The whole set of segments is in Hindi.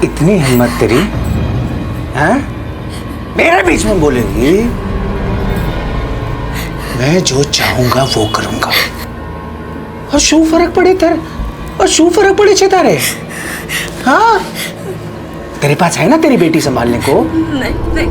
इतनी हिम्मत तेरी, हैं? मेरे बीच में बोलेगी? मैं जो चाहूंगा वो करूंगा। और शू फर्क पड़े तेरे, और शू फर्क पड़े छे तारे? हाँ, तेरे पास है ना तेरी बेटी संभालने को? नहीं नहीं।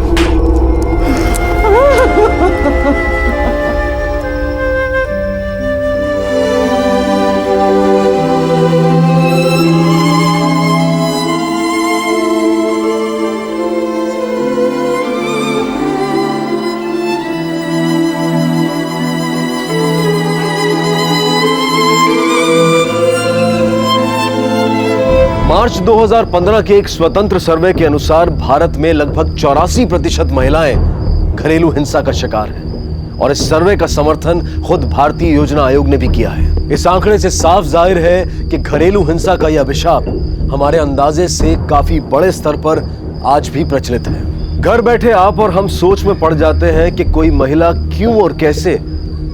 मार्च 2015 के एक स्वतंत्र सर्वे के अनुसार भारत में लगभग 84% महिलाएं घरेलू हिंसा का शिकार हैं और इस सर्वे का समर्थन खुद भारतीय योजना आयोग ने भी किया है। इस आंकड़े से साफ जाहिर है कि घरेलू हिंसा का यह अभिशाप हमारे अंदाजे से काफी बड़े स्तर पर आज भी प्रचलित है। घर बैठे आप और हम सोच में पड़ जाते हैं कि कोई महिला क्यों और कैसे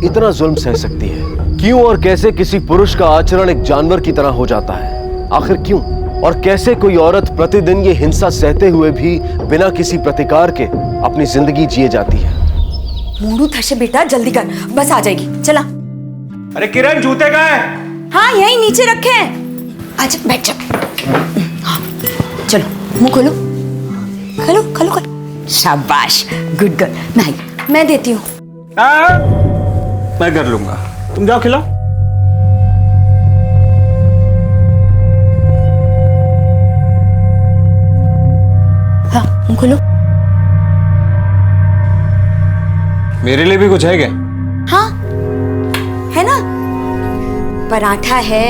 इतना जुल्म सह सकती है, क्यों और कैसे किसी पुरुष का आचरण एक जानवर की तरह हो जाता है, आखिर क्यों और कैसे कोई औरत प्रतिदिन ये हिंसा सहते हुए भी बिना किसी प्रतिकार के अपनी जिंदगी जिए जाती है। मोड़ू थर्षे बेटा, जल्दी कर, बस आ जाएगी, चला। अरे किरण, जूते कहाँ हैं? हाँ, यही नीचे रखे हैं। आजा, बैठ जा। हाँ, चलो, मुंह खोलो, खोलो खोलो खोलो। शाबाश, गुड गर्ल। नहीं, मैं देती हूँ। मैं कर लूंगा, तुम जाओ खिलाओ। हाँ, मुंह खोलो। मेरे लिए भी कुछ है क्या? हाँ, है ना, पराठा है,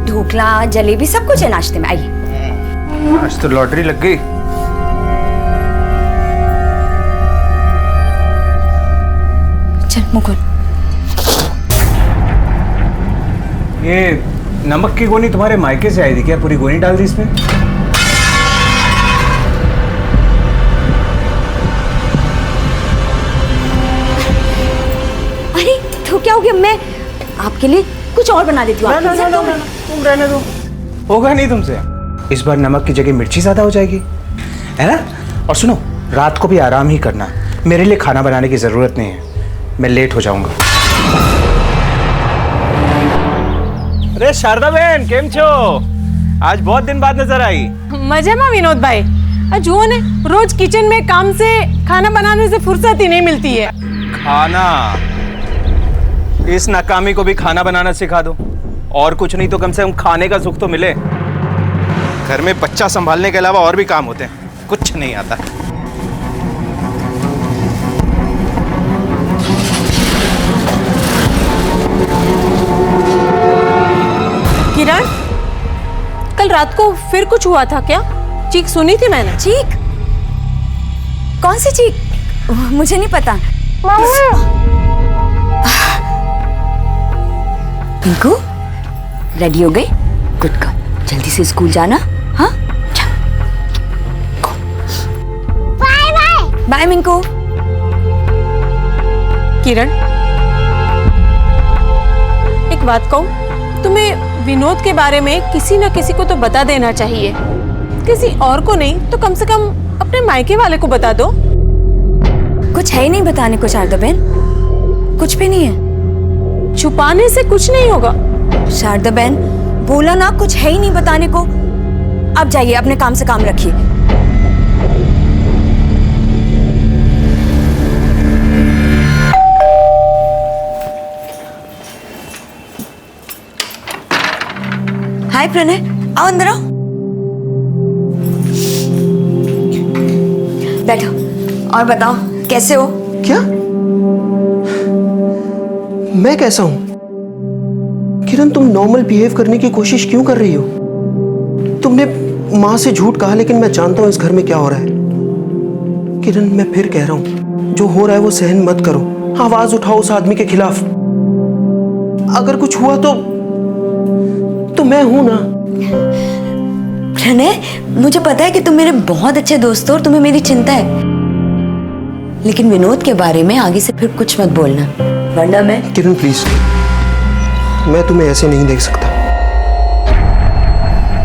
ढोकला, जलेबी, सब कुछ है नाश्ते में। आइए। आज तो लॉटरी लग गई। चल, मुंह खोल। ये नमक की गोनी तुम्हारे मायके से आई थी क्या? पूरी गोनी डाल दी इसमें? अरे तो क्या हो गया, मैं आपके लिए कुछ और बना देती हूँ। ना, तुम रहने दो, होगा नहीं तुमसे। इस बार नमक की जगह मिर्ची ज्यादा हो जाएगी, है ना? और सुनो, रात को भी आराम ही करना, मेरे लिए खाना बनाने की जरूरत नहीं है, मैं लेट हो जाऊंगा। अरे शारदा बहन, केम छो? आज बहुत दिन बाद नजर आई। मजे में विनोद भाई, जुओ ने रोज किचन में काम से, खाना बनाने से फुर्सत ही नहीं मिलती है। खाना, इस नाकामी को भी खाना बनाना सिखा दो, और कुछ नहीं तो कम से कम खाने का सुख तो मिले। घर में बच्चा संभालने के अलावा और भी काम होते हैं, कुछ नहीं आता। किरण, कल रात को फिर कुछ हुआ था क्या? चीख सुनी थी मैंने। चीख? कौन सी चीख? मुझे नहीं पता। पिंकू, रेडी हो गई? गुड गर्ल, जल्दी से स्कूल जाना। हाँ, बाय बाय। बाय मिंकू। किरण, एक बात कहूं, तुम्हें विनोद के बारे में किसी न किसी को तो बता देना चाहिए। किसी और को नहीं तो कम से कम अपने मायके वाले को बता दो। कुछ है ही नहीं बताने को शारदा बहन, कुछ भी नहीं है। छुपाने से कुछ नहीं होगा। शारदा बहन, बोला ना, कुछ है ही नहीं बताने को। अब जाइए, अपने काम से काम रखिए। हाय प्रणय, आओ अंदर आओ, बैठो और बताओ कैसे हो? क्या? मैं कैसा हूं? किरण, तुम नॉर्मल बिहेव करने की कोशिश क्यों कर रही हो? तुमने मां से झूठ कहा, लेकिन मैं जानता हूं इस घर में क्या हो रहा है। किरण, मैं फिर कह रहा हूं, जो हो रहा है वो सहन मत करो, आवाज उठाओ उस आदमी के खिलाफ। अगर कुछ हुआ तो मैं हूं ना। प्रणय, मुझे पता है कि तुम मेरे बहुत अच्छे दोस्त हो और तुम्हें मेरी चिंता है, लेकिन विनोद के बारे में आगे से फिर कुछ मत बोलना, वरना मैं। किरण प्लीज, मैं तुम्हें ऐसे नहीं देख सकता।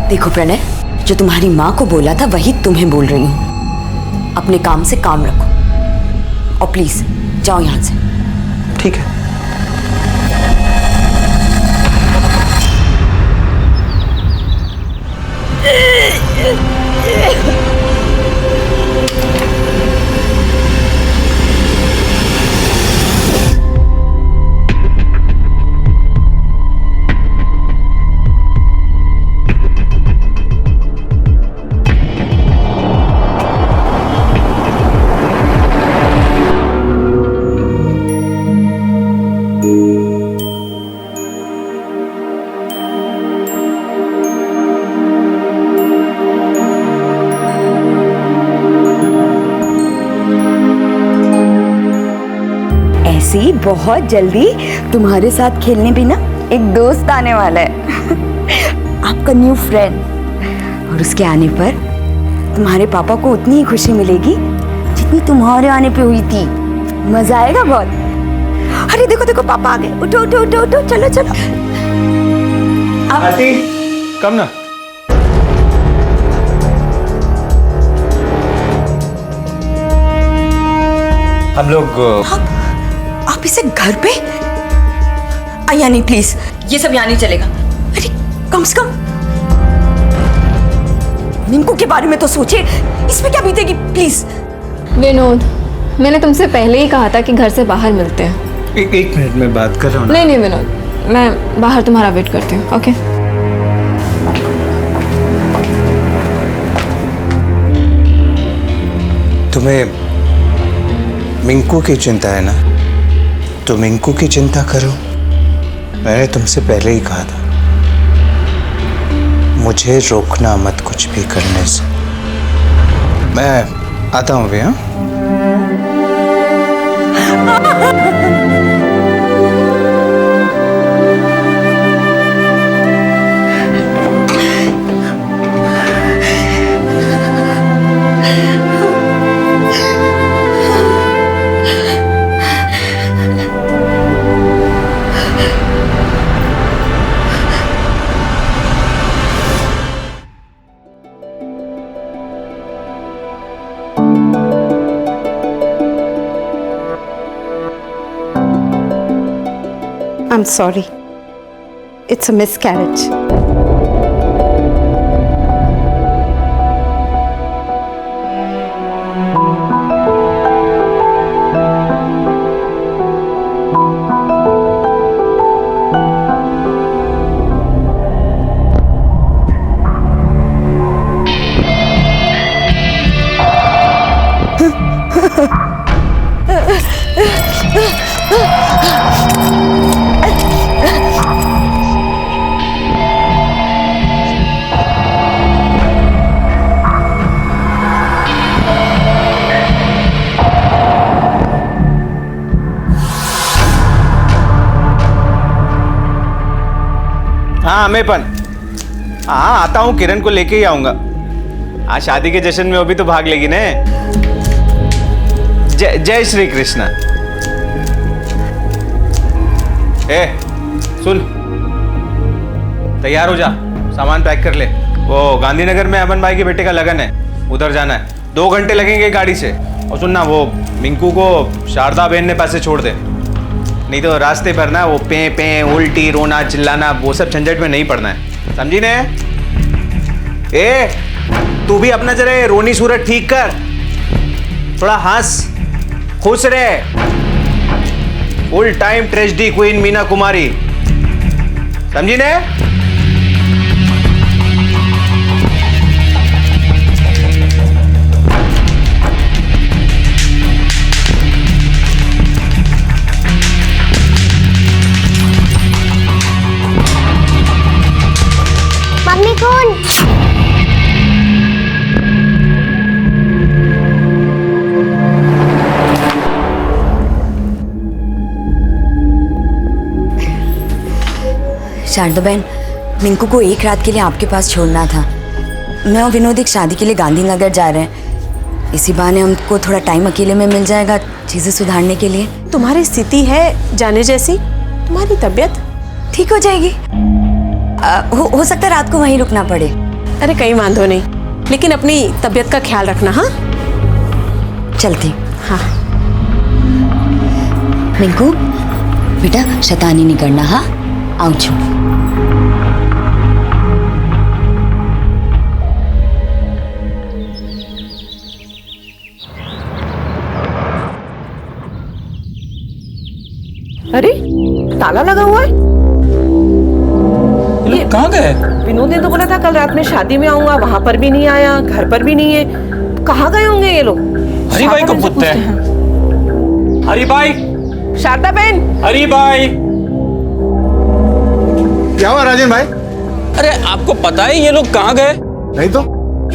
देखो प्रणय, जो तुम्हारी माँ को बोला था वही तुम्हें बोल रही हूँ। अपने काम से काम रखो और प्लीज जाओ यहाँ से। ठीक है। ऐसे ही बहुत जल्दी तुम्हारे साथ खेलने भी ना एक दोस्त आने वाला है आपका न्यू फ्रेंड। और उसके आने पर तुम्हारे पापा को उतनी ही खुशी मिलेगी जितनी तुम्हारे आने पे हुई थी। मजा आएगा बहुत। अरे देखो देखो पापा आ गए। उठो उठो उठो उठो, चलो चलो। आरती कम ना। हम लोग आप इसे घर पे? यानी प्लीज ये सब यहाँ नहीं चलेगा। अरे कम से कम मिंकू के बारे में तो सोचिए, इसमें क्या बीतेगी प्लीज। विनोद, मैंने तुमसे पहले ही कहा था कि घर से बाहर मिलते हैं। एक मिनट में बात कर रहा हूँ। नहीं नहीं विनोद, मैं बाहर तुम्हारा वेट करती हूँ। ओके। तुम्हें मिंकू की चिंता है ना, तो मिंकू की चिंता करो। मैंने तुमसे पहले ही कहा था, मुझे रोकना मत कुछ भी करने से। मैं आता हूँ भैया। I'm sorry. It's a miscarriage. हाँ अमेपन, हाँ आता हूँ, किरण को लेके ही आऊंगा। हाँ शादी के जश्न में वो भी तो भाग लेगी ने। जय श्री कृष्णा। ए सुन, तैयार हो जा, सामान पैक कर ले। वो गांधीनगर में अमन भाई के बेटे का लगन है, उधर जाना है। 2 घंटे लगेंगे गाड़ी से। और सुनना, वो मिंकू को शारदा बहन ने पैसे छोड़ दे, नहीं तो रास्ते पर ना वो पे पे उल्टी रोना चिल्लाना वो सब झंझट में नहीं पड़ना है, समझी ने? ए तू भी अपना जरा रोनी सूरत ठीक कर, थोड़ा हंस खुश रहे। Full time tragedy queen Meena Kumari, समझी ने? मम्मी कौन? शारदा बहन, मिंकू को एक रात के लिए आपके पास छोड़ना था। मैं और विनोद एक शादी के लिए गांधीनगर जा रहे हैं। इसी बहाने हमको थोड़ा टाइम अकेले में मिल जाएगा चीजें सुधारने के लिए। तुम्हारी स्थिति है जाने जैसी, तुम्हारी तबीयत ठीक हो जाएगी। हो सकता है रात को वहीं रुकना पड़े। अरे कहीं वांधो नहीं, लेकिन अपनी तबीयत का ख्याल रखना। हाँ चलती। हाँ मिंकू बेटा शैतानी नहीं करना। हाँ आऊं छू। अरे ताला लगा हुआ है। ये कहाँ गए? विनोद ने तो बोला था कल रात में शादी में आऊंगा, वहां पर भी नहीं आया, घर पर भी नहीं है। कहाँ गए होंगे ये लोग? हरी भाई को पूछते हैं। हरी भाई, शारदा बहन। हरी भाई। क्या हुआ राजन भाई? अरे आपको पता है ये लोग कहाँ गए? नहीं तो।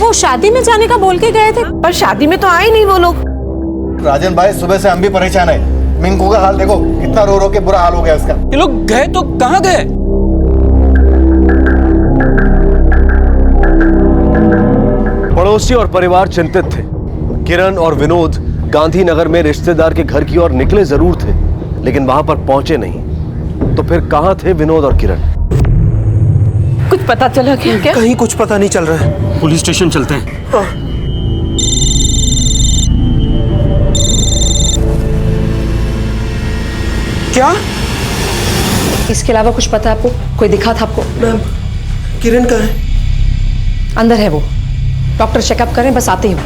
वो शादी में जाने का बोल के गए थे, पर शादी में तो आए नहीं वो लोग। राजन भाई सुबह से हम भी परेशान है। मिंकू का हाल देखो, कितना रो रो के बुरा हाल हो गया उसका। ये लोग गए तो कहाँ गए? पड़ोसी और परिवार चिंतित थे। किरण और विनोद गांधीनगर में रिश्तेदार के घर की ओर निकले जरूर थे, लेकिन वहां पर पहुंचे नहीं। तो फिर कहां थे विनोद और किरण? कुछ पता चला क्या? कहीं कुछ पता नहीं चल रहा है। पुलिस स्टेशन चलते हैं। क्या? इसके अलावा कुछ पता है आपको? कोई दिखा था आपको? मैम किरण कहाँ है? अंदर है वो, डॉक्टर चेकअप करें, बस आते ही वो।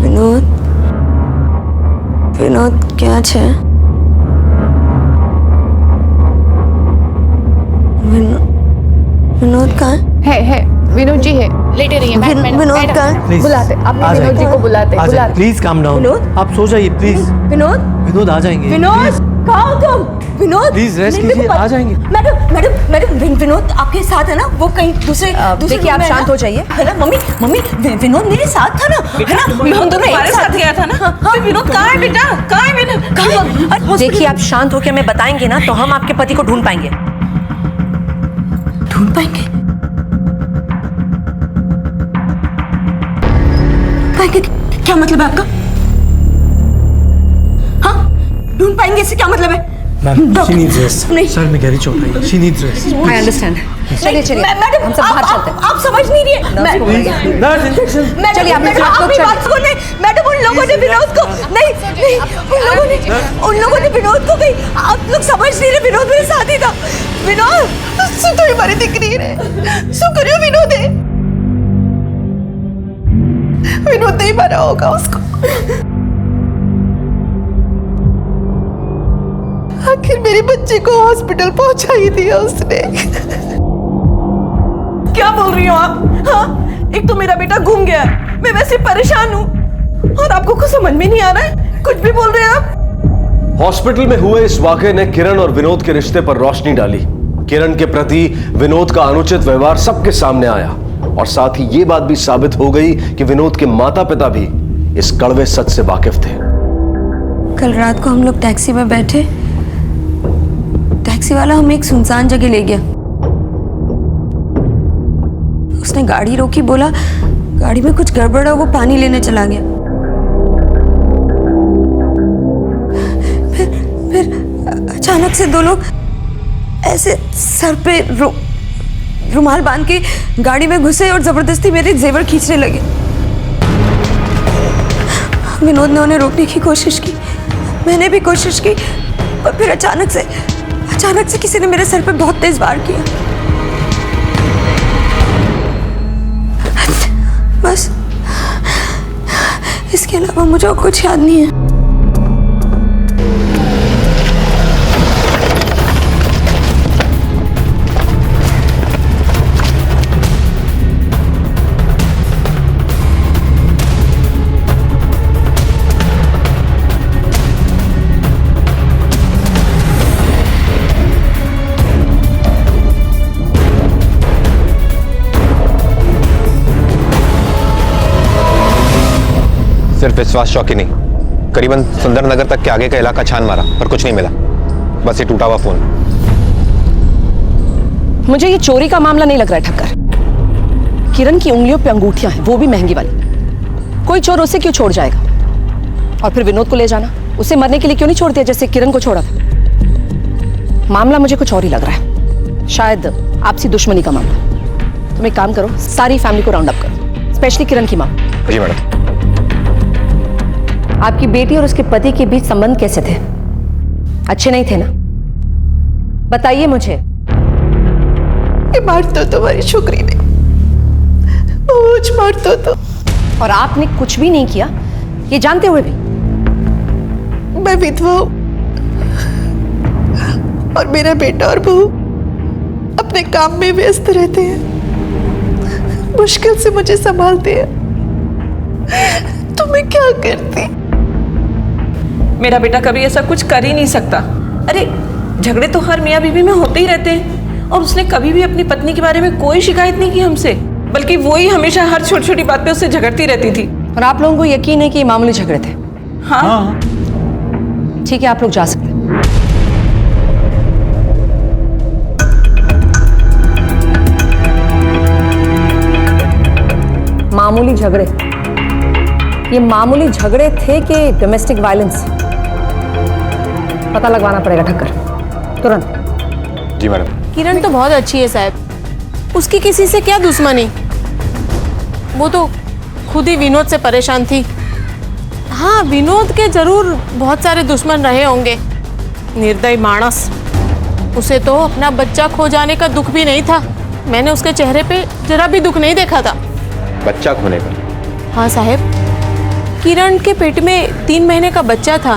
विनोद विनोद क्या છે? विनोद कहाँ है विनोद जी है, लेटे रहिए। विनोद कहाँ? बुलाते, आपने विनोद जी को बुलाते। Please calm down. विनोद? आप सो जाइए प्लीज। विनोद विनोद आ जाएंगे। विनोद कहाँ हो तुम? विनोद प्लीज रेस्ट नहीं, कीजिए, आ जाएंगे। मैडम विनोद आपके साथ है ना? वो कहीं दूसरे देखिए आप शांत हो जाइए। है ना? मम्मी विनोद मेरे साथ था ना? है ना? हम दोनों एक साथ गया था ना? विनोद कहाँ है बेटा? कहाँ है विनोद? देखिए आप शांत होकर हमें बताएंगे ना तो हम आपके पति को ढूंढ पाएंगे। ढूंढ पाएंगे? क्या मतलब है आपका? हाँ ढूंढ पाएंगे इससे क्या मतलब है? Ma'am she needs rest. नहीं। सर में गहरी चोट आई, she needs rest. I understand. चलिए मैडम हम सब बाहर चलते हैं। आप समझ नहीं रही है। Nurse injection. चलिए आप लोग बात सुने। मैडम उन लोगों ने विनोद को नहीं उन लोगों ने विनोद को कहीं, आप लोग समझ नहीं रहे। विनोद मेरे साथ ही था। विनोद सु तो हमारी दिख रही है। सु करियो विनोद है। विनोद नहीं मारा होगा उसको। आखिर मेरी बच्ची को हॉस्पिटल पहुंचा ही दिया उसने। क्या बोल रही हो आप? हाँ एक तो मेरा बेटा घूम गया, मैं वैसे परेशान हूँ, और आपको कुछ समझ में नहीं आ रहा है? कुछ भी बोल रहे हैं आप। हॉस्पिटल में हुए इस वाकये ने किरण और विनोद के रिश्ते पर रोशनी डाली। किरण के प्रति विनोद का अनुचित व्यवहार सबके सामने आया, और साथ ही ये बात भी साबित हो गई कि विनोद के माता पिता भी इस कड़वे सच से वाकिफ थे। कल रात को हम लोग टैक्सी में बैठे, टैक्सी वाला हमें एक सुनसान जगह ले गया। उसने गाड़ी रोकी, बोला गाड़ी में कुछ गड़बड़ है, वो पानी लेने चला गया। फिर अचानक से दो लोग ऐसे सर पे रुमाल बांध के गाड़ी में घुसे और जबरदस्ती मेरे जेवर खींचने लगे। विनोद ने उन्हें रोकने की कोशिश की, मैंने भी कोशिश की, और फिर अचानक से किसी ने मेरे सर पे बहुत तेज वार किया। बस इसके अलावा मुझे और कुछ याद नहीं है। सिर्फ विश्वास चौकी नहीं, करीबन सुंदर नगर तक के आगे का इलाका छान मारा पर कुछ नहीं मिला, बस ये टूटा हुआ फोन। मुझे ये चोरी का मामला नहीं लग रहा है ठक्कर। किरण की उंगलियों पे अंगूठियां हैं, वो भी महंगी वाली। कोई चोर उसे क्यों छोड़ जाएगा? और फिर विनोद को ले जाना, उसे मरने के लिए क्यों नहीं छोड़ दिया जैसे किरण को छोड़ा था? मामला मुझे कुछ और ही लग रहा है, शायद आपसी दुश्मनी का मामला। तुम एक काम करो, सारी फैमिली को राउंड अप करो, स्पेशली किरण की माँ। जी मैडम। आपकी बेटी और उसके पति के बीच संबंध कैसे थे? अच्छे नहीं थे ना? बताइए मुझे। ये मार तो तुम्हारी छोकरी ने, बहुत मार तो। और आपने कुछ भी नहीं किया, ये जानते हुए भी? मैं विधवा हूं और मेरा बेटा और बहू अपने काम में व्यस्त रहते हैं, मुश्किल से मुझे संभालते हैं। तो मैं क्या करती? मेरा बेटा कभी ऐसा कुछ कर ही नहीं सकता। अरे झगड़े तो हर मियाँ बीवी में होते ही रहते हैं, और उसने कभी भी अपनी पत्नी के बारे में कोई शिकायत नहीं की हमसे, बल्कि वो ही हमेशा हर छोटी छोटी बात पे उससे झगड़ती रहती थी। और आप लोगों को यकीन है कि ये मामूली झगड़े थे? हाँ। ठीक है, आप लोग जा सकते हैं। मामूली झगड़े, ये मामूली झगड़े थे कि डोमेस्टिक वायलेंस? पता लगवाना पड़ेगा ठक्कर, तुरंत। जी मैडम। किरण तो बहुत अच्छी है साहब, उसकी किसी से क्या दुश्मनी, वो तो खुद ही विनोद से परेशान थी। हाँ, विनोद के जरूर बहुत सारे दुश्मन रहे होंगे, निर्दयी मानस। उसे तो अपना बच्चा खो जाने का दुख भी नहीं था, मैंने उसके चेहरे पे जरा भी दुख नहीं देखा था। बच्चा खोने का? हाँ साहब, किरण के पेट में 3 महीने का बच्चा था।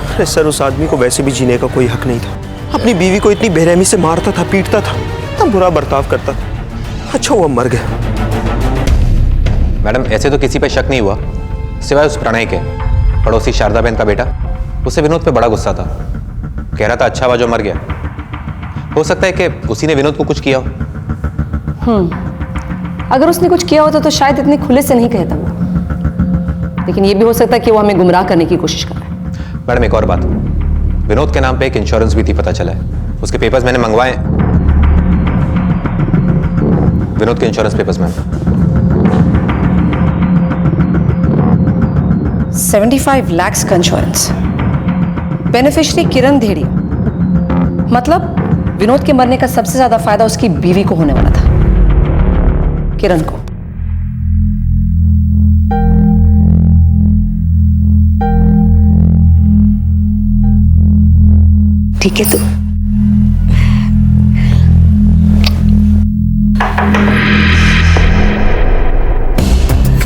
अरे सर, उस आदमी को वैसे भी जीने का कोई हक नहीं था। अपनी बीवी को इतनी बेरहमी से मारता था, पीटता था, इतना बुरा बर्ताव करता था। अच्छा वो मर गया। मैडम ऐसे तो किसी पे शक नहीं हुआ सिवाय उस प्रणय के। पड़ोसी शारदा बहन का बेटा, उसे विनोद पे बड़ा गुस्सा था, कह रहा था अच्छा हुआ जो मर गया। हो सकता है कि उसी ने विनोद को कुछ किया हो। अगर उसने कुछ किया होता तो शायद इतने खुले से नहीं कहता वो, लेकिन ये भी हो सकता है कि वो हमें गुमराह करने की कोशिश कर रहा है। मैडम एक और बात, विनोद के नाम पे एक इंश्योरेंस भी थी, पता चला है। उसके पेपर्स मैंने मंगवाए, विनोद के इंश्योरेंस पेपर्स मैम। 75 लाख का इंश्योरेंस, बेनिफिशियरी किरण धेड़िया। मतलब विनोद के मरने का सबसे ज्यादा फायदा उसकी बीवी को होने वाला था, किरण को। ठीक है तो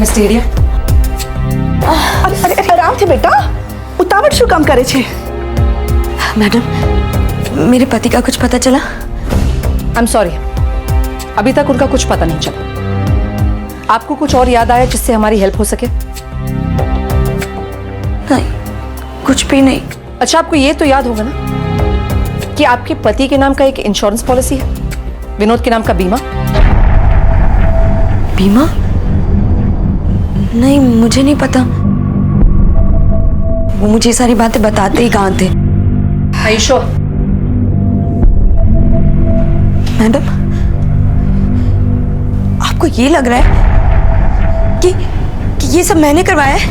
मिस धेड़िया, अरे आराम से बेटा, उतावट શું કામ કરે છે? मैडम, मेरे पति का कुछ पता चला? आई एम सॉरी, अभी तक उनका कुछ पता नहीं चला। आपको कुछ और याद आया जिससे हमारी हेल्प हो सके? नहीं, कुछ भी नहीं। अच्छा, आपको ये तो याद होगा ना कि आपके पति के नाम का एक इंश्योरेंस पॉलिसी है, विनोद के नाम का बीमा। बीमा? नहीं, मुझे नहीं पता। वो मुझे सारी बातें बताते ही कहाँ थे। आयशो, मैडम, आपको ये लग रहा है कि ये सब मैंने करवाया है?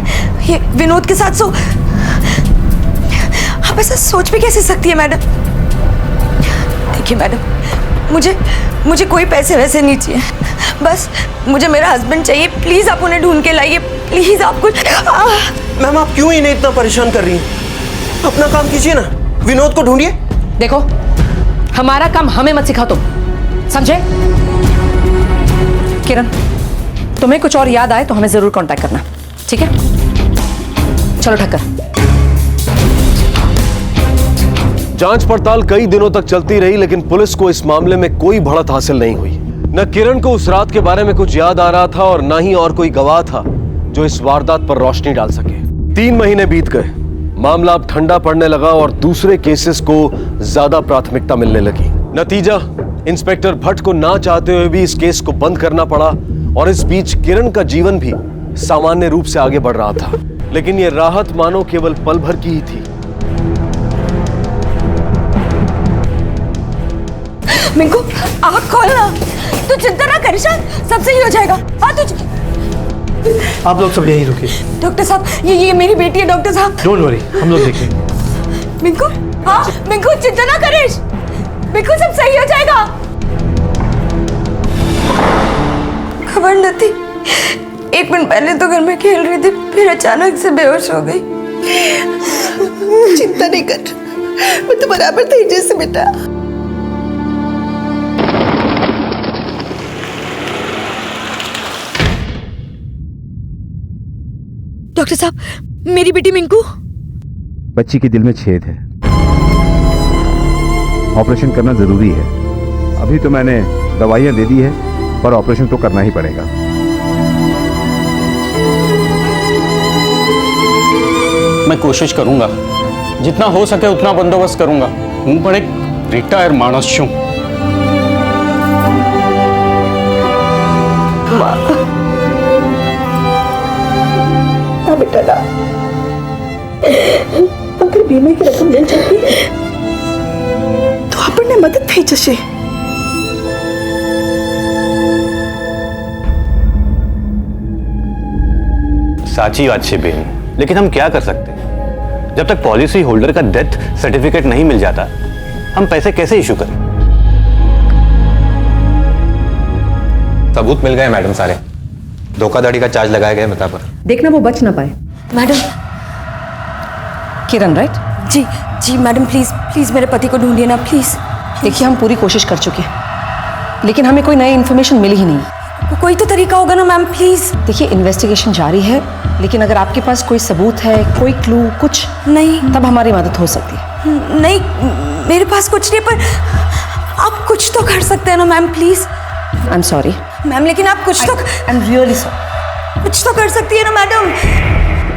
ये विनोद के साथ आप ऐसा सोच भी कैसे सकती है मैडम? देखिए मैडम, मुझे कोई पैसे वैसे नहीं चाहिए, बस मुझे मेरा हस्बैंड चाहिए। प्लीज आप उन्हें ढूंढ के लाइए, प्लीज। आप कुछ मैम, आप क्यों इन्हें इतना परेशान कर रही हैं? अपना काम कीजिए ना, विनोद को ढूंढिए। देखो, हमारा काम हमें मत सिखा तुम, समझे? किरण, तुम्हें कुछ और याद आए तो हमें जरूर कांटेक्ट करना, ठीक है? चलो ठक्कर। जांच पड़ताल कई दिनों तक चलती रही, लेकिन पुलिस को इस मामले में कोई बढ़त हासिल नहीं हुई। न किरण को उस रात के बारे में कुछ याद आ रहा था और न ही और कोई गवाह था जो इस वारदात पर रोशनी डाल सके। 3 महीने बीत गए, मामला अब ठंडा पड़ने लगा और दूसरे केसेस को ज्यादा प्राथमिकता मिलने लगी। नतीजा, इंस्पेक्टर भट्ट को ना चाहते हुए भी इस केस को बंद करना पड़ा और इस बीच किरण का जीवन भी सामान्य रूप से आगे बढ़ रहा था। लेकिन यह राहत मानो केवल पल भर की ही थी। मिंकू, आँख खोलना, तू चिंता ना कर, सब सही हो जाएगा। हाँ, आप लोग सब यहीं रुकिए। डॉक्टर साहब, ये मेरी बेटी है डॉक्टर साहब। डोंट वरी, हम लोग देखेंगे। मिंकू, हाँ मिंकू चिंता ना करिश, मिंकू सब सही हो जाएगा। खबर न थी, 1 मिनट पहले तो घर में खेल रही थी, फिर अचानक से बेहोश हो गई। चिंता नहीं कर, मैं तो बराबर थी जैसे बेटा। डॉक्टर साहब, मेरी बेटी मिंकू। बच्ची के दिल में छेद है, ऑपरेशन करना जरूरी है। अभी तो मैंने दवाइयां दे दी है, पर ऑपरेशन तो करना ही पड़ेगा। मैं कोशिश करूंगा, जितना हो सके उतना बंदोबस्त करूंगा। हूं पर एक रिटायर मानस छू। बेटा ना, अगर बीमे की रकम मिल जाती तो આપણને મદદ થઈ જશે। साची बात है बेन, लेकिन हम क्या कर सकते हैं? जब तक पॉलिसी होल्डर का डेथ सर्टिफिकेट नहीं मिल जाता, हम पैसे कैसे इशू करें? सबूत मिल गए मैडम सारे, धोखाधड़ी का चार्ज लगाया गया मिता पर। देखना वो बच ना पाए। मैडम। किरण राइट? जी जी मैडम, प्लीज प्लीज मेरे पति को ढूंढिए ना प्लीज। देखिए हम पूरी कोशिश कर चुके हैं, लेकिन हमें कोई नई इन्फॉर्मेशन मिली ही नहीं। कोई तो तरीका होगा ना मैम, प्लीज। देखिए इन्वेस्टिगेशन जारी है, लेकिन अगर आपके पास कोई सबूत है, कोई क्लू कुछ नहीं, तब हमारी मदद हो सकती है। नहीं मेरे पास कुछ नहीं, पर आप कुछ तो कर सकते हैं ना ma'am, please. I am sorry ma'am, लेकिन आप कुछ तो, आई एम रियली सॉरी, कुछ तो कर सकती है ना मैडम।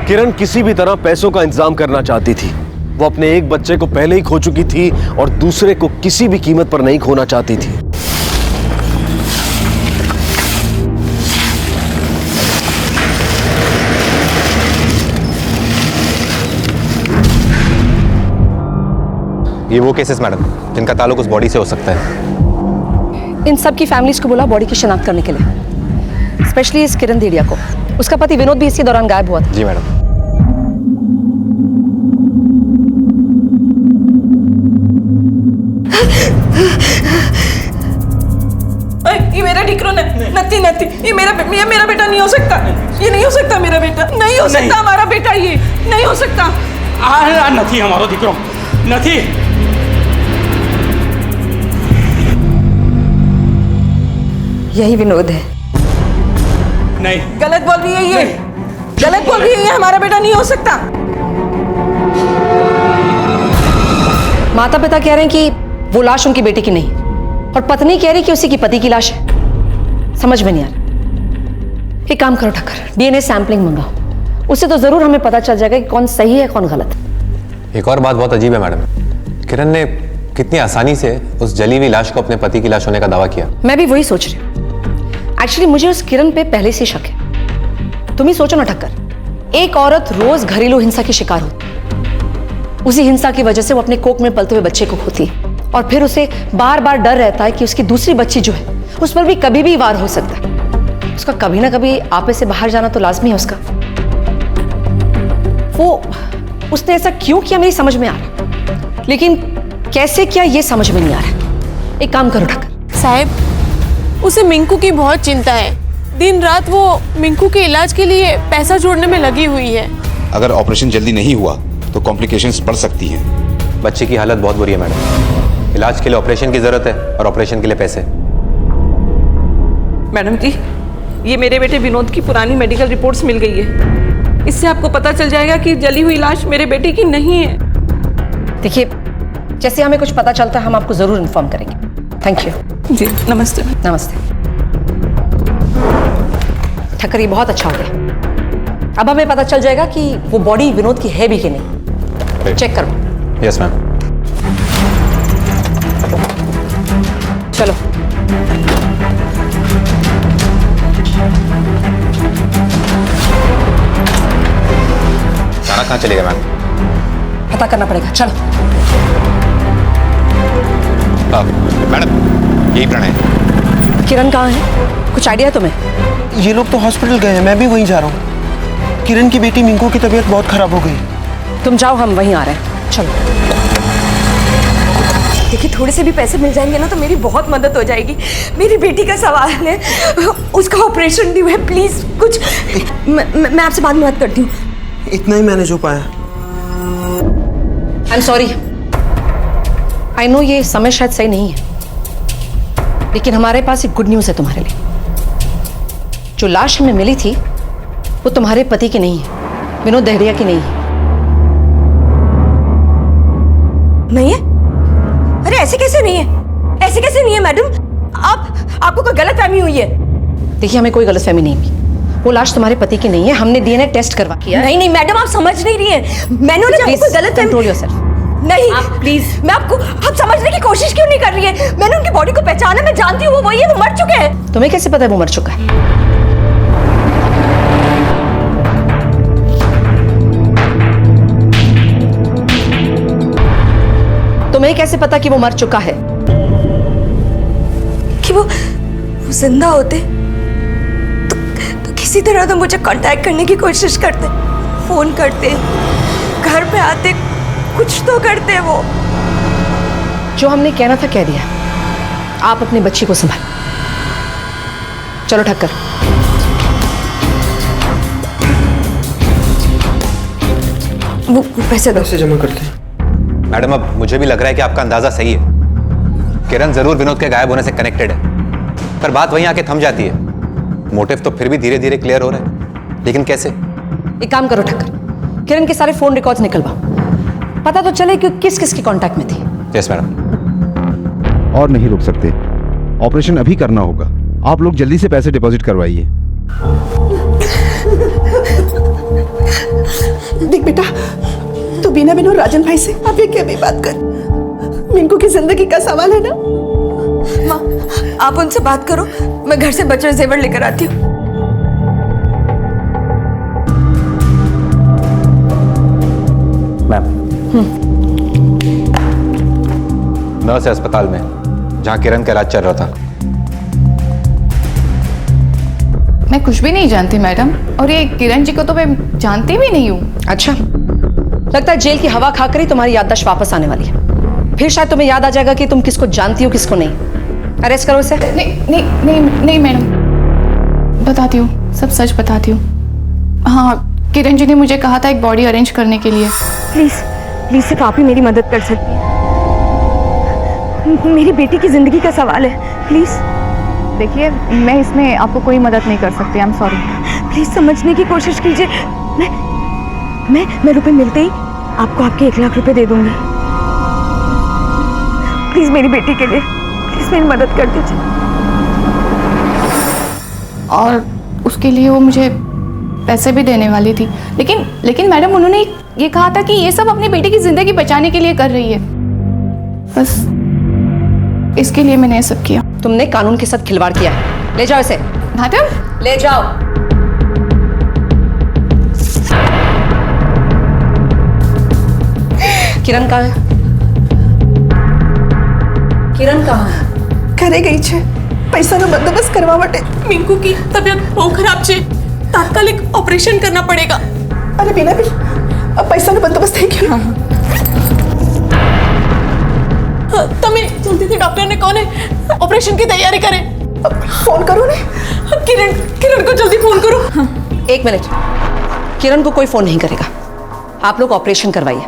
किरण किसी भी तरह पैसों का इंतजाम करना चाहती थी। वो अपने एक बच्चे को पहले ही खो चुकी थी और दूसरे को किसी भी कीमत पर नहीं खोना चाहती थी। ये वो केसेस मैडम जिनका ताल्लुक उस बॉडी से हो सकता है। इन सब की फैमिलीज को बोला बॉडी की शिनाख्त करने के लिए, स्पेशली इस किरण धेड़िया को। उसका पति विनोद भी इसी दौरान गायब हुआ था। जी मैडम। ये मेरा डिक्रो नत्ती नत्ती, ये मेरा बेटा नहीं हो सकता। ये नहीं हो सकता, मेरा बेटा नहीं हो सकता, हमारा बेटा ये नहीं हो सकता। आ नहीं हमारो दिक्रो नहीं। यही विनोद है। नहीं, गलत बोल रही है ये, गलत बोल रही है ये, हमारा बेटा नहीं हो सकता। माता पिता कह रहे हैं कि वो लाश उनकी बेटी की नहीं, और पत्नी कह रही कि उसी की पति की लाश है। समझ में नहीं आ रहा। एक काम करो ठक्कर, डीएनए सैंपलिंग मंगाओ, उससे तो जरूर हमें पता चल जाएगा कि कौन सही है कौन गलत। एक और बात बहुत अजीब है मैडम, किरण ने कितनी आसानी से उस जली हुई लाश को अपने पति की लाश होने का दावा किया। मैं भी वही सोच रही हूँ। एक्चुअली मुझे उस किरण पे पहले से शक है। तुम ही सोचो ना ठक्कर, एक औरत रोज घरेलू हिंसा की शिकार होती, उसी हिंसा की वजह से वो अपने कोख में पलते हुए बच्चे को खोती है, और फिर उसे बार बार डर रहता है कि उसकी दूसरी बच्ची जो है उस पर भी कभी भी वार हो सकता है। उसका कभी ना कभी आपे से बाहर जाना तो लाजमी है उसका। वो उसने ऐसा क्यों किया मेरी समझ में आ रहा, लेकिन कैसे किया ये समझ में नहीं आ रहा। एक काम करो ठक्कर साहब, उसे मिंकू की बहुत चिंता है। दिन रात वो मिंकू के इलाज के लिए पैसा जोड़ने में लगी हुई है। अगर ऑपरेशन जल्दी नहीं हुआ तो कॉम्प्लिकेशंस बढ़ सकती हैं। बच्चे की हालत बहुत बुरी है मैडम, इलाज के लिए ऑपरेशन की जरूरत है और ऑपरेशन के लिए पैसे। मैडम जी, ये मेरे बेटे विनोद की पुरानी मेडिकल रिपोर्ट्स मिल गई है। इससे आपको पता चल जाएगा कि जली हुई लाश मेरे बेटे की नहीं है। देखिए, जैसे हमें कुछ पता चलता है हम आपको जरूर इन्फॉर्म करेंगे। थैंक यू जी, नमस्ते। नमस्ते ठक्कर, ये बहुत अच्छा हो गया। अब हमें पता चल जाएगा कि वो बॉडी विनोद की है भी कि नहीं। चेक करो। Yes ma'am. चलो। सारा कहाँ चलेगा मैम? पता करना पड़ेगा, चलो। मैडम, यही प्रणय। किरण कहाँ है, कुछ आइडिया है तुम्हें? ये लोग तो हॉस्पिटल गए हैं, मैं भी वहीं जा रहा हूँ। किरण की बेटी मिंकू की तबीयत बहुत खराब हो गई। तुम जाओ, हम वहीं आ रहे हैं। चलो। देखिए थोड़े से भी पैसे मिल जाएंगे ना तो मेरी बहुत मदद हो जाएगी। मेरी बेटी का सवाल है, उसका ऑपरेशन ड्यू है, प्लीज कुछ मैं आपसे बाद में बात करती हूँ। इतना ही मैनेज हो पाया। I am sorry, I know ये समय शायद सही नहीं है, लेकिन हमारे पास एक गुड न्यूज है तुम्हारे लिए। जो लाश हमें मिली थी वो तुम्हारे पति की नहीं है, विनोद दहरिया की नहीं है। नहीं है? अरे ऐसे कैसे नहीं है? ऐसे कैसे नहीं है मैडम? आपको कोई गलतफहमी हुई है? देखिए हमें कोई गलतफहमी नहीं हुई, वो लाश तुम्हारे पति की नहीं है, हमने डीएनए टेस्ट करवा किया। नहीं मैडम, आप समझ नहीं रही हैं। मैंने उन्हें कोई गलत कंट्रोल योरसेल्फ। नहीं आप प्लीज, मैं आप समझने की कोशिश क्यों नहीं कर रही है? मैंने उनकी बॉडी को पहचाना, मैं जानती हूँ वो वही है, वो मर चुके हैं। तुम्हें कैसे पता है वो मर चुका है? तुम्हें कैसे पता कि वो मर चुका है? कि वो जिंदा होते तो किसी तरह तो मुझे कांटेक्ट करने की कोशिश करते, फोन करते, घर पे आते, कुछ तो करते। वो जो हमने कहना था कह दिया। आप अपनी बच्ची को संभाल। चलो ठक्कर। वो पैसे जमा करते हैं। मैडम अब मुझे भी लग रहा है कि आपका अंदाजा सही है। किरण जरूर विनोद के गायब होने से कनेक्टेड है, पर बात वहीं आके थम जाती है। मोटिव तो फिर भी धीरे धीरे क्लियर हो रहा है, लेकिन कैसे? एक काम करो ठक्कर, किरण के सारे फोन रिकॉर्ड्स निकलवाओ, पता तो चले कि किस किस के कांटेक्ट में थी। Yes madam. और नहीं रुक सकते, ऑपरेशन अभी करना होगा। आप लोग जल्दी से पैसे डिपॉजिट करवाइए। देख बेटा, तू बिना बिना राजन भाई से अभी क्या भी बात कर। मिंकू की जिंदगी का सवाल है ना। माँ आप उनसे बात करो, मैं घर से बचे जेवर लेकर आती हूँ। मैम नर्स है अस्पताल में जहां किरण का इलाज चल रहा था। मैं कुछ भी नहीं जानती मैडम, और ये किरण जी को तो मैं जानती भी नहीं हूँ। अच्छा, लगता है जेल की हवा खाकर ही तुम्हारी याददाश्त वापस आने वाली है। फिर शायद तुम्हें याद आ जाएगा कि तुम किसको जानती हो किसको नहीं। अरेस्ट करो इसे। नहीं मैडम, बताती हूँ, सब सच बताती हूँ। हाँ, किरण जी ने मुझे कहा था एक बॉडी अरेंज करने के लिए। प्लीज सिर्फ आप ही मेरी मदद कर सकती हैं। मेरी बेटी की जिंदगी का सवाल है, प्लीज। देखिए मैं इसमें आपको कोई मदद नहीं कर सकती, आई एम सॉरी। प्लीज समझने की कोशिश कीजिए। मैं रुपए मिलते ही आपको आपके 1 लाख रुपए दे दूंगी। प्लीज मेरी बेटी के लिए प्लीज मेरी मदद कर दीजिए। और उसके लिए वो मुझे पैसे भी देने वाली थी, लेकिन मैडम उन्होंने ये कहा था कि ये सब अपनी बेटी की जिंदगी बचाने के लिए कर रही है, बस इसके लिए मैंने ये सब किया। तुमने कानून के साथ खिलवाड़ किया है। ले जाओ इसे। मैडम ले जाओ। किरण कहाँ है? किरण कहाँ है? घरे गई छे, पैसा नो बंदोबस्त करवा માટે। मिंकू की तबीयत बहुत खराब छे, तात्कालिक ऑपरेशन करना पड़ेगा। अरे बिना भी अब पैसा नो बंदोबस्त થઈ ગયો। તમે જલ્દીથી ડોક્ટરને કોને ઓપરેશન की तैयारी करे। फोन करो ने। किरण को जल्दी फोन करो। 1 मिनट, किरण को कोई फोन नहीं करेगा, आप लोग ऑपरेशन करवाइए।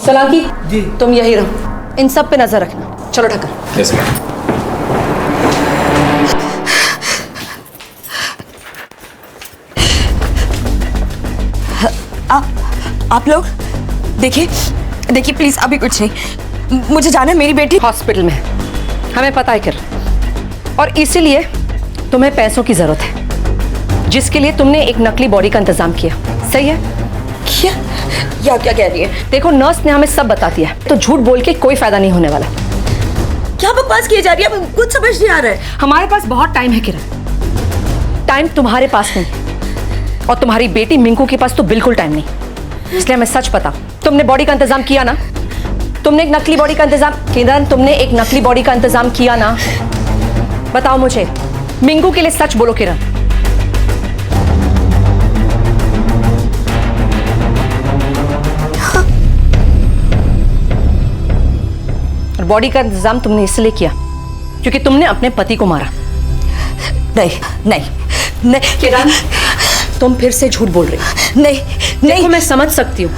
सलाकी जी, तुम यही रहो, इन सब पे नजर रखना। चलो ढक्कर। Yes ma'am. आप लोग देखिए प्लीज, अभी कुछ नहीं, मुझे जाना है। मेरी बेटी हॉस्पिटल में है, हमें पता है किरण, और इसीलिए तुम्हें पैसों की जरूरत है, जिसके लिए तुमने एक नकली बॉडी का इंतजाम किया। सही है? क्या कह रही है? देखो नर्स ने हमें सब बता दिया है, तो झूठ बोल के कोई फायदा नहीं होने वाला। क्या बकवास किए जा रही है? कुछ समझ नहीं आ रहा है। हमारे पास बहुत टाइम है किरण, टाइम तुम्हारे पास नहीं, और तुम्हारी बेटी मिंकू के पास तो बिल्कुल टाइम नहीं। इसलिए हमें सच पता, तुमने बॉडी का इंतजाम किया ना? तुमने एक नकली बॉडी का इंतजाम, किरण तुमने एक नकली बॉडी का इंतजाम किया ना? बताओ मुझे, मिंकू के लिए सच बोलो किरण। और और बॉडी का इंतजाम तुमने इसलिए किया क्योंकि तुमने अपने पति को मारा। नहीं नहीं नहीं किरण, तुम फिर से झूठ बोल रही हो। नहीं नहीं, देखो मैं समझ सकती हूँ,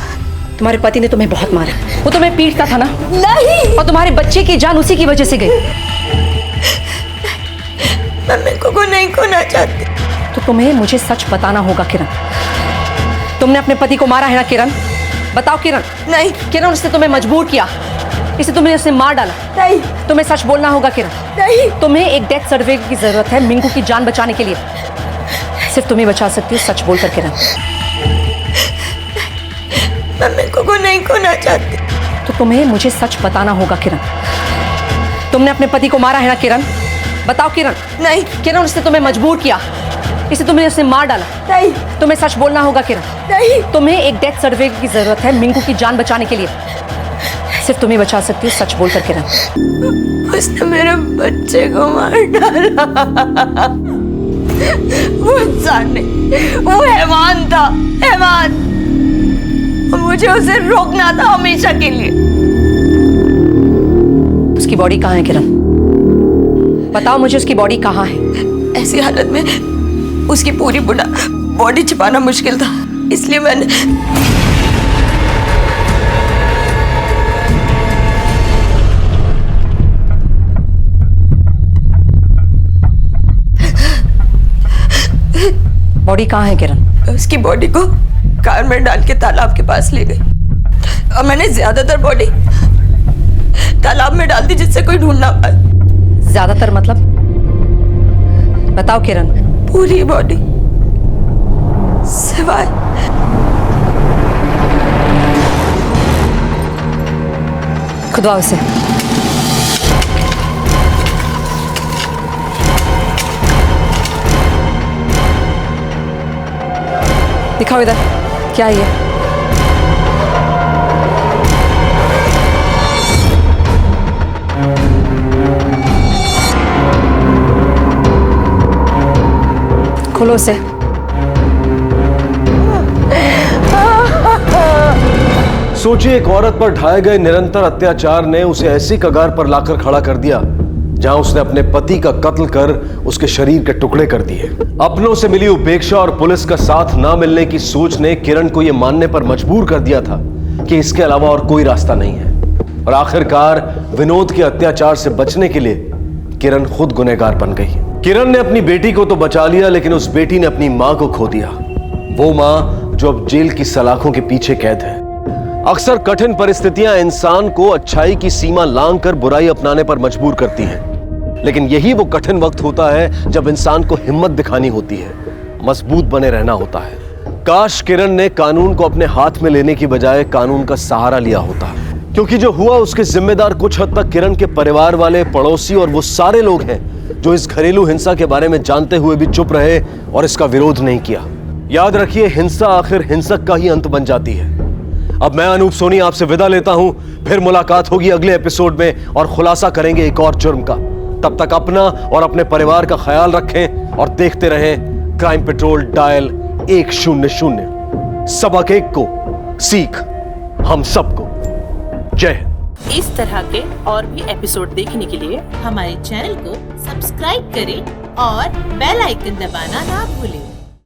तुम्हारे पति ने तुम्हें बहुत मारा, वो तुम्हें पीटता था ना। नहीं, और तुम्हारे बच्चे की जान उसी की वजह से गई। मैं मिंकू को नहीं खोना चाहती। तो तुम्हें मुझे सच बताना होगा किरण, तुमने अपने पति को मारा है ना किरण? बताओ किरण। नहीं किरण, उसने तुम्हें मजबूर किया, इसे तुमने उसे मार डाला। नहीं, तुम्हें सच बोलना होगा किरण। नहीं, तुम्हें एक डेथ सर्टिफिकेट की जरूरत है मिंकू की जान बचाने के लिए। सिर्फ तुम्हें बचा सकती हो सच बोलकर किरण। मैं मिंकू को नहीं खोना चाहती। तो तुम्हें मुझे सच बताना होगा किरण, तुमने अपने पति को मारा है ना किरण? बताओ किरण। नहीं किरण, उसने तुम्हें मजबूर किया, इसे तुमने उसे मार डाला। नहीं, तुम्हें सच बोलना होगा किरण। नहीं, तुम्हें एक डेथ सर्टिफिकेट की जरूरत है मिंकू की जान बचाने के लिए। सिर्फ तुम्हें बचा सकती हो सच बोलकर किरण। उसने मेरे बच्चे को मार डाला। वो इंसान नहीं, वो हैवान था, हैवान। मुझे उसे रोकना था हमेशा के लिए। उसकी बॉडी कहाँ है किरण? बताओ मुझे, उसकी बॉडी कहाँ है? ऐसी हालत में उसकी पूरी बॉडी छिपाना मुश्किल था, इसलिए मैंने बॉडी कहाँ है किरण? उसकी बॉडी को कार में डाल के तालाब के पास ले गई और मैंने ज्यादातर बॉडी तालाब में डाल दी जिससे कोई ढूंढ ना पाए। ज्यादातर मतलब? बताओ किरण। पूरी बॉडी सिवाय खुदवाओ उसे। दिखाओ इधर, क्या है ये? खोलो उसे। सोचिए, एक औरत पर ढाए गए निरंतर अत्याचार ने उसे ऐसी कगार पर लाकर खड़ा कर दिया जहां उसने अपने पति का कत्ल कर उसके शरीर के टुकड़े कर दिए। अपनों से मिली उपेक्षा और पुलिस का साथ ना मिलने की सोच ने किरण को यह मानने पर मजबूर कर दिया था कि इसके अलावा और कोई रास्ता नहीं है। और आखिरकार विनोद के अत्याचार से बचने के लिए किरण खुद गुनहगार बन गई। किरण ने अपनी बेटी को तो बचा लिया, लेकिन उस बेटी ने अपनी मां को खो दिया। वो मां जो अब जेल की सलाखों के पीछे कैद है। अक्सर कठिन परिस्थितियां इंसान को अच्छाई की सीमा लांघकर बुराई अपनाने पर मजबूर करती हैं। लेकिन यही वो कठिन वक्त होता है जब इंसान को हिम्मत दिखानी होती है, मजबूत बने रहना होता है। काश किरण ने कानून को अपने हाथ में लेने की बजाय कानून का सहारा लिया होता, क्योंकि जो हुआ उसके जिम्मेदार कुछ हद तक किरण के परिवार वाले, पड़ोसी और वो सारे लोग हैं जो इस घरेलू हिंसा के बारे में जानते हुए भी चुप रहे और इसका विरोध नहीं किया। याद रखिए, हिंसा आखिर हिंसक का ही अंत बन जाती है। अब मैं अनूप सोनी आपसे विदा लेता हूं, फिर मुलाकात होगी अगले एपिसोड में और खुलासा करेंगे एक और जुर्म का। तब तक अपना और अपने परिवार का ख्याल रखें और देखते रहें क्राइम पेट्रोल डायल 100। सबक एक को सीख हम सबको। जय हिंद। इस तरह के और भी एपिसोड देखने के लिए हमारे चैनल को सब्सक्राइब करें और बेल आइकन दबाना ना भूलें।